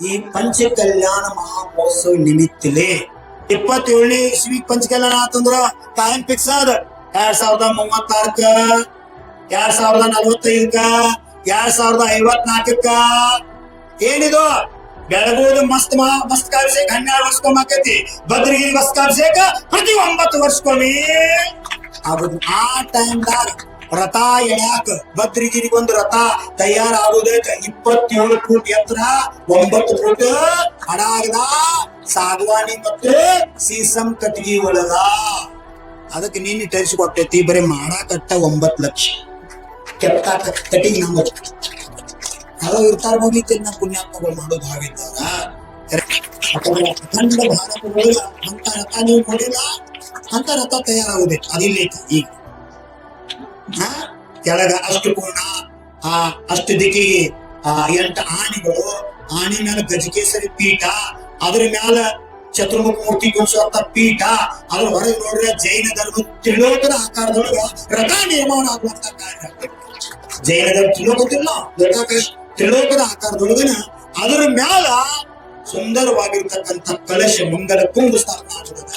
ಈ ಪಂಚಕಲ್ಯಾಣ ಮಹಾಮಹೋತ್ಸವ ನಿಮಿತ್ತಲೇ 27ನೇ ಇಸ್ವಿಗೆ ಪಂಚಕಲ್ಯಾಣ ಆತಂದ್ರ time fix ಅದ 2036ಕ್ಕ 2045ಕ್ಕ 2054ಕ್ಕ ಏನಿದು ಬೆಳಗೋದು ಮಸ್ತ್ ಕಾಬ್ಸೇಕ 12 ವರ್ಷಕ್ಕೊಮ್ಮೆ ಭದ್ರಗಿರಿ ಮಸ್ತ್ ಕಾಬ್ಸೇಕ ಪ್ರತಿ 9 ವರ್ಷಕ್ಕೊಮ್ಮೆ ಆಗುದು. ಆ ಟೈಮ್ದಾಗ ರಥ ಎಳ್ಯಾಕ ಭದ್ರಗಿರಿಗೆ ಒಂದು ರಥ ತಯಾರಾಗೋದಕ್ಕ 27 ಫೂಟ್ ಎತ್ತರ 9 ಫೂಟ್ ಅಡಾಗದ ಸಾಗವಾಣಿ ಮತ್ತು ಸೀಸಂ ಕಟ್ಟಿಗೆ ಒಳಗ ಅದಕ್ಕೆ ನೀನು ತರಿಸಿಕೊಟ್ಟೈತಿ. ಬರೀ ಮಾಡಾಕಟ್ಟ 9 ಲಕ್ಷ ಕೆತ್ತಾಕ ಕಟ್ಟಿಗೆ ನಮ್ಮ ಅದ ಇರ್ತಾರ ಹೋಗಿತ್ತು. ನಮ್ಮ ಪುಣ್ಯಾತ್ಮಗಳು ಮಾಡೋದು ಹಾಗಿದ್ದಾರ ಅಖಂಡ ಭಾರತದೊಳಗ ಅಂತ ರಥ ನೀವು ನೋಡಿಲ್ಲ, ಅಂತ ರಥ ತಯಾರಾಗೋದೈತಿ. ಅದಿಲ್ಲೈತಿ ಈಗ ಕೆಳಗ ಅಷ್ಟು ಕೋಣ, ಅಷ್ಟು ದಿಕ್ಕಿಗೆ 8 ಆನೆಗಳು, ಆನೆ ಮೇಲೆ ಗಜಕೇಸರಿ ಪೀಠ, ಅದ್ರ ಮ್ಯಾಲ ಚತುರ್ಮುಖ ಮೂರ್ತಿ ಕುಣಿಸುವಂತ ಪೀಠ, ಅದ್ರ ಹೊರಗೆ ನೋಡ್ರೆ ಜೈನ ಧರ್ಮ ತ್ರಿಲೋಕದ ಆಕಾರದೊಳಗ ರಥ ನಿರ್ಮಾಣ ಆಗುವಂತ ಕಾರ್ಯ. ಜೈನ ಧರ್ಮ ತ್ರಿಲೋಕದಿಲ್ಲ, ತ್ರಿಲೋಕದ ಆಕಾರದೊಳಗನ ಅದ್ರ ಮ್ಯಾಲ ಸುಂದರವಾಗಿರ್ತಕ್ಕಂಥ ಕಲಶ ಮಂಗಲ ಕುಂಭ ಸ್ಥಾಪನ ಆಗ್ತದ.